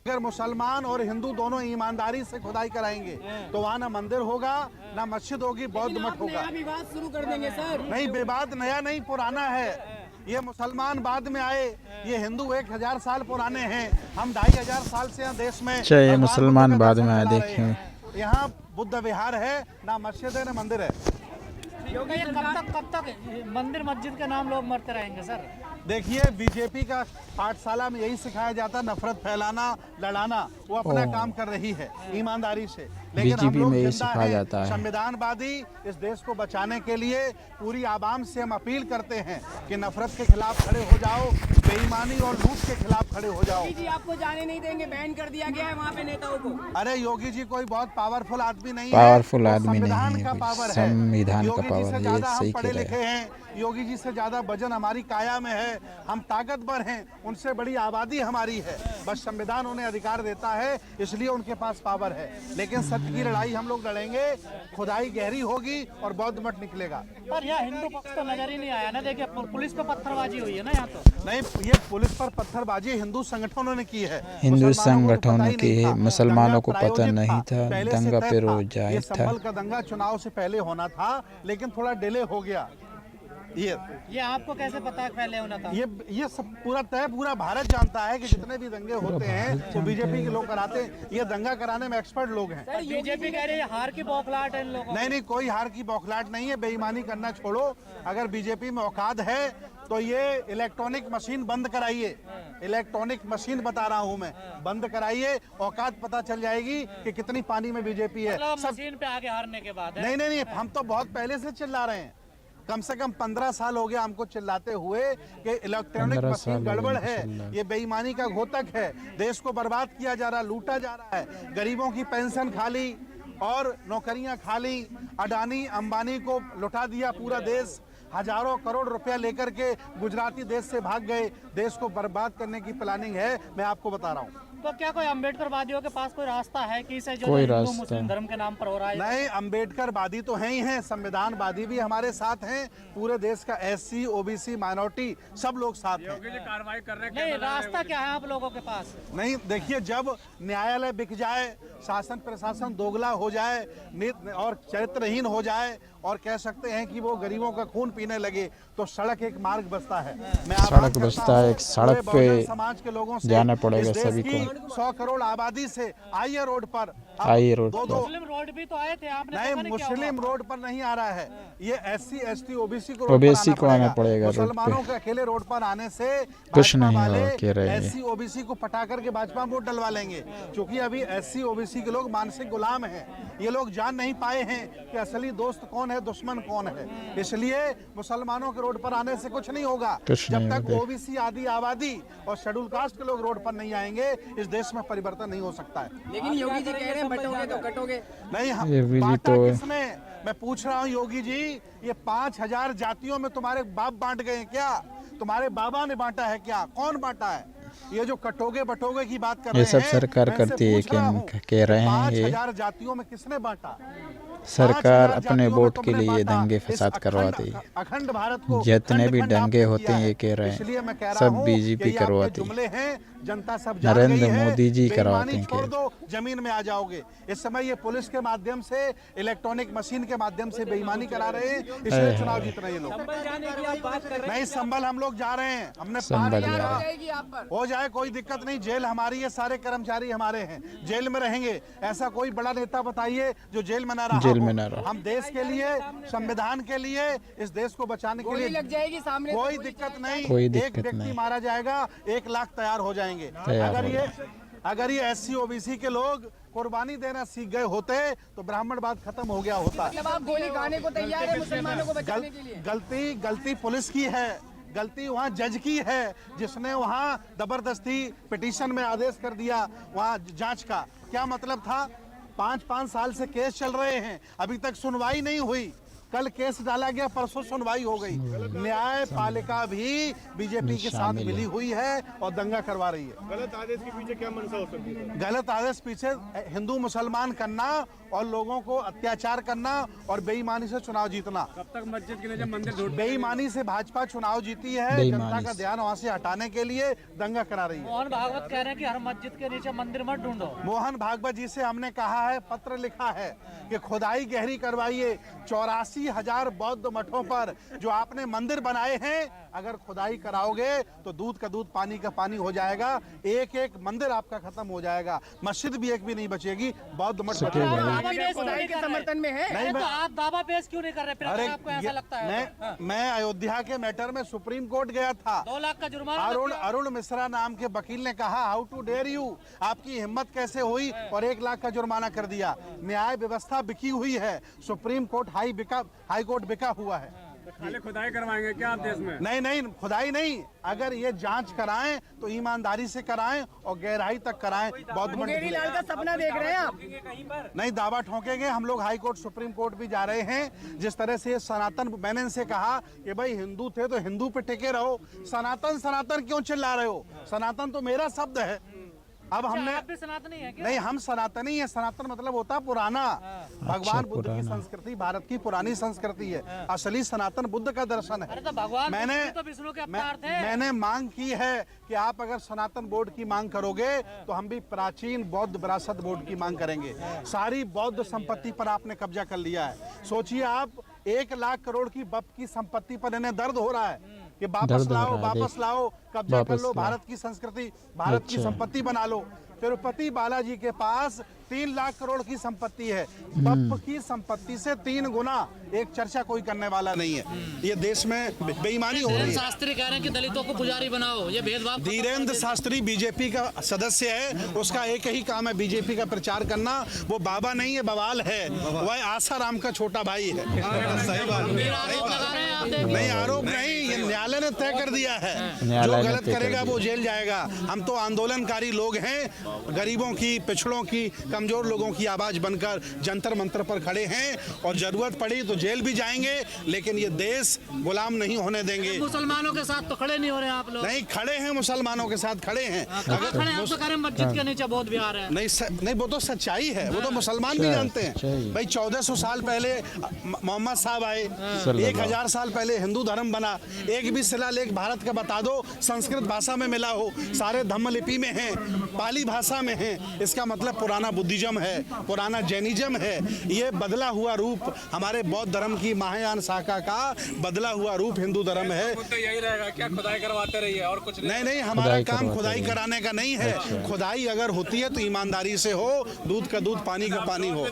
अगर मुसलमान और हिंदू दोनों ईमानदारी से खुदाई कराएंगे तो वहाँ ना मंदिर होगा, ना मस्जिद होगी, बौद्ध मठ होगा। विवाद शुरू कर देंगे सर। नहीं, विवाद नया नहीं पुराना है। ये मुसलमान बाद में आए, ये हिंदू 1000 साल पुराने हैं। हम 2500 साल से यहाँ देश में ये मुसलमान बाद में आए। देखें यहाँ बुद्ध विहार है, ना मस्जिद है ना मंदिर है। योगी कब तक मंदिर मस्जिद के नाम लोग मरते रहेंगे सर? देखिए, बीजेपी का पाठशाला में यही सिखाया जाता, नफरत फैलाना, लड़ाना। वो अपना काम कर रही है ईमानदारी से, लेकिन हम बीजेपी लोग में यही जिंदा सिखाया हैं, जाता है। संविधानवादी इस देश को बचाने के लिए पूरी आवाम से हम अपील करते हैं कि नफरत के खिलाफ खड़े हो जाओ, बेईमानी और लूट के खिलाफ खड़े हो जाओ। जी आपको जाने नहीं देंगे, बैन कर दिया गया है वहाँ पे नेताओं को। अरे योगी जी कोई बहुत पावरफुल आदमी नहीं है, पावरफुल आदमी नहीं संविधान है, का पावर है, संविधान का योगी जी पावर से है, ज्यादा ये हम सही पढ़े कह रहे लिखे हैं, योगी जी से ज्यादा वजन हमारी काया में है, हम ताकतवर हैं, उनसे बड़ी आबादी हमारी है। बस संविधान उन्हें अधिकार देता है, इसलिए उनके पास पावर है। लेकिन सत्य की लड़ाई हम लोग लड़ेंगे, खुदाई गहरी होगी और बौद्ध मठ निकलेगा। पर यहाँ हिंदू पक्ष तो नजर ही नहीं आया ना। देखिए पुलिस पे पत्थरबाजी हुई है ना यहाँ तो। नहीं, ये पुलिस पर पत्थरबाजी हिंदू संगठनों ने की है। हिंदू मुसलमानों को संगठनों पता ने ही की नहीं है, था। मुसलमानों को दंगा पता नहीं प्रायोजित था, पहले से दंगा तय पे था। रोज जाहिर ये था। संभल का दंगा चुनाव से पहले होना था, लेकिन थोड़ा डिले हो गया। ये आपको कैसे पता पहले होना था? ये सब पूरा तय, पूरा भारत जानता है कि जितने भी दंगे होते हैं वो बीजेपी के लोग कराते हैं। ये दंगा कराने में एक्सपर्ट लोग हैं। बीजेपी कह रही है हार की बौखलाहट है इन लोगों। नहीं, कोई हार की बौखलाहट नहीं है। बेईमानी करना छोड़ो। अगर बीजेपी में औकात है तो ये इलेक्ट्रॉनिक मशीन बंद कराइए। इलेक्ट्रॉनिक मशीन बता रहा हूँ मैं, बंद कराइए, औकात पता चल जाएगी कि कितनी पानी में बीजेपी है। सब मशीन पे आगे हारने के बाद है। नहीं, हम तो बहुत पहले से चिल्ला रहे हैं। कम से कम 15 साल हो गया हमको चिल्लाते हुए कि इलेक्ट्रॉनिक मशीन गड़बड़ है, ये बेईमानी का घोतक है, देश को बर्बाद किया जा रहा, लूटा जा रहा है, गरीबों की पेंशन खाली और नौकरियां खाली, अडानी अंबानी को लुटा दिया पूरा देश, हजारों करोड़ रुपया लेकर के गुजराती देश से भाग गए। देश को बर्बाद करने की प्लानिंग है, मैं आपको बता रहा हूँ। तो क्या कोई अम्बेडकरवादियों के पास कोई रास्ता है कि इसे जो कोई हिंदू रास्ता मुस्लिम धर्म के नाम पर हो रहा है? नहीं, अम्बेडकरवादी तो हैं ही हैं, संविधानवादी भी हमारे साथ हैं, पूरे देश का SC OBC माइनॉरिटी सब लोग साथ हैं। कार्रवाई कर रहे हैं। नहीं, रास्ता क्या है आप लोगों के पास? नहीं, देखिए, जब न्यायालय बिक जाए, शासन प्रशासन दोगला हो जाए और चरित्रहीन हो जाए और कह सकते हैं कि वो गरीबों का खून पीने लगे, तो सड़क एक मार्ग बसता है। मैं सड़क बसता है, एक सड़क पे समाज के लोगों से जाना पड़ेगा सभी को। 100 करोड़ आबादी से आइए रोड पर, आइए रोड पर। मुस्लिम रोड भी तो आए थे आपने। नहीं, मुस्लिम रोड पर नहीं आ रहा है, ये SC ST OBC को OBC को आना पड़ेगा रोड पे। मुसलमानों के अकेले रोड पर आने से कुछ नहीं वाले होगा, कह रहे हैं। SC OBC को पटा करके भाजपा वोट डलवा लेंगे, क्योंकि अभी SC OBC के लोग मानसिक गुलाम हैं। ये लोग जान नहीं पाए हैं कि असली दोस्त कौन है, दुश्मन कौन है। इसलिए मुसलमानों के रोड पर आने से कुछ नहीं होगा। जब तक OBC आदि आबादी और शेड्यूल कास्ट के लोग रोड पर नहीं आएंगे, इस देश में परिवर्तन नहीं हो सकता है। लेकिन योगी जी कह रहे हैं बटोगे तो कटोगे। नहीं, बांटा किसने? मैं पूछ रहा हूँ योगी जी, ये 5000 जातियों में तुम्हारे बाप बांट गए हैं क्या? तुम्हारे बाबा ने बांटा है क्या? कौन बांटा है? ये जो कटोगे बटोगे की बात कर रहे हैं, ये सब सरकार करती है, कह रहे हैं। ये 5000 जातियों में किसने बांटा? सरकार अपने वोट के लिए दंगे फसाद करवाती है। अखंड भारत को जितने भी दंगे होते हैं, ये कह रहे हैं सब बीजेपी करवाती है, जनता सब नरेंद्र मोदी जी करवाते हैं। छोड़ दो, जमीन में आ जाओगे। इस समय ये पुलिस के माध्यम से, इलेक्ट्रॉनिक मशीन के माध्यम से बेईमानी करा रहे हैं, इसलिए चुनाव जीत रहे हैं लोग। नहीं, संभल हम लोग जा रहे हैं, हमने हो जाए कोई दिक्कत नहीं, जेल हमारी है, सारे कर्मचारी हमारे हैं, जेल में रहेंगे। ऐसा कोई बड़ा नेता बताइए जो जेल में ना रहा। हम देश के लिए, संविधान के लिए, इस देश को बचाने के लिए लग जाएगी सामने, कोई दिक्कत नहीं। कोई एक दिक्कत व्यक्ति नहीं। मारा जाएगा, 1 लाख तैयार हो जाएंगे। अगर ये SC OBC के लोग कुर्बानी देना सीख गए होते तो ब्राह्मणवाद खत्म हो गया होता। मतलब आप गोली खाने को तैयार है मुसलमानों को बचाने के लिए? गलती पुलिस की है, गलती वहाँ जज की है, जिसने वहाँ जबरदस्ती पिटीशन में आदेश कर दिया वहाँ जांच का। क्या मतलब था? 5-5 साल से केस चल रहे हैं, अभी तक सुनवाई नहीं हुई। कल केस डाला गया, परसों सुनवाई हो गई। न्यायपालिका भी बीजेपी के साथ मिली हुई है और दंगा करवा रही है। गलत आदेश के पीछे क्या मंशा हो सकती है? गलत आदेश पीछे हिंदू मुसलमान करना और लोगों को अत्याचार करना और बेईमानी से चुनाव जीतना। कब तक मस्जिद के नीचे मंदिर बेईमानी से भाजपा चुनाव जीती है, जनता का ध्यान वहाँ से हटाने के लिए दंगा करा रही है। मोहन भागवत कह रहे हैं कि हर मस्जिद के नीचे मंदिर मत ढूंढो। मोहन भागवत जी से हमने कहा है, पत्र लिखा है कि खुदाई गहरी करवाइए। 84,000 बौद्ध मठों पर जो आपने मंदिर बनाए हैं, अगर खुदाई कराओगे तो दूध का दूध पानी का पानी हो जाएगा। एक एक मंदिर आपका खत्म हो जाएगा, मस्जिद भी एक भी नहीं बचेगी, बौद्ध मठ खुदाई के समर्थन में है। नहीं, तो आप दावा पेश क्यों नहीं कर रहे? अरे आपको ऐसा लगता है? मैं अयोध्या के मैटर में सुप्रीम कोर्ट गया था। 2 लाख का जुर्माना। अरुण मिश्रा नाम के वकील ने कहा, हाउ टू डेयर यू, आपकी हिम्मत कैसे हुई, और 1 लाख का जुर्माना कर दिया। न्याय व्यवस्था बिकी हुई है, सुप्रीम कोर्ट हाई कोर्ट बिका हुआ है। खाली खुदाई करवाएंगे क्या आप देश में? नहीं, खुदाई नहीं, अगर ये जांच कराएं तो ईमानदारी से कराएं और गहराई तक कराएं। बौद्ध मठ का सपना देख रहे हैं आप? नहीं, दावा ठोकेंगे। हम लोग हाई कोर्ट सुप्रीम कोर्ट भी जा रहे हैं। जिस तरह से सनातन, मैंने इनसे कहा कि भाई हिंदू थे तो हिंदू पे टिके रहो, सनातन क्यों चिल्ला रहे हो? सनातन तो मेरा शब्द है। अब हमने आप भी सनातनी है क्या? नहीं, हम सनातनी है। सनातन मतलब होता पुराना। भगवान बुद्ध की संस्कृति भारत की पुरानी संस्कृति है। असली सनातन बुद्ध का दर्शन है। अरे तो भगवान तो विष्णु के अवतार थे। मैंने मांग की है कि आप अगर सनातन बोर्ड की मांग करोगे तो हम भी प्राचीन बौद्ध विरासत बोर्ड की मांग करेंगे। सारी बौद्ध संपत्ति पर आपने कब्जा कर लिया है। सोचिए आप, 1 लाख करोड़ की बप की संपत्ति पर इन्हें दर्द हो रहा है कि वापस लाओ, कब्जा कर लो, भारत की संस्कृति, भारत की संपत्ति बना लो। तिरुपति बालाजी के पास 3 लाख करोड़ की संपत्ति है। बप की संपत्ति से 3 गुना। एक चर्चा कोई करने वाला नहीं है। ये देश में बेईमानी हो रही है। शास्त्री कह रहे हैं कि दलितों को पुजारी बनाओ, ये भेदभाव। धीरेन्द्र शास्त्री बीजेपी का सदस्य है, उसका एक ही काम है बीजेपी का प्रचार करना। वो बाबा नहीं है, बवाल है। वह आसाराम का छोटा भाई है। सही बात नहीं, आरोप नहीं, ये न्यायालय ने तय कर दिया है। जो गलत करेगा वो जेल जाएगा। हम तो आंदोलनकारी लोग हैं, गरीबों की, पिछड़ों की, कमजोर लोगों की आवाज बनकर जंतर मंतर पर खड़े हैं, और जरूरत पड़ी तो जेल भी जाएंगे, लेकिन ये देश गुलाम नहीं होने देंगे। मुसलमानों के साथ तो खड़े नहीं हो रहे आप लोग? नहीं, खड़े हैं, मुसलमानों के साथ खड़े हैं। अगर मस्जिद के नीचे बौद्ध विहार है। नहीं, वो तो सच्चाई है, वो तो मुसलमान भी जानते हैं। भाई 1400 साल पहले मोहम्मद साहब आए, 1000 साल पहले हिंदू धर्म बना। एक भी शिलालेख भारत का बता दो संस्कृत भाषा में मिला हो। सारे धम्म लिपि में है, पाली भाषा में है। इसका मतलब पुराना बुद्धिज्म है, पुराना जैनिज्म है। ये बदला हुआ रूप हमारे बौद्ध धर्म की महायान शाखा का बदला हुआ रूप हिंदू धर्म है। तो यही रहेगा क्या, खुदाई करवाते रहिए और कुछ नहीं, हमारा काम खुदाई कराने का नहीं है। खुदाई अगर होती है तो ईमानदारी से हो, दूध का दूध पानी का पानी हो।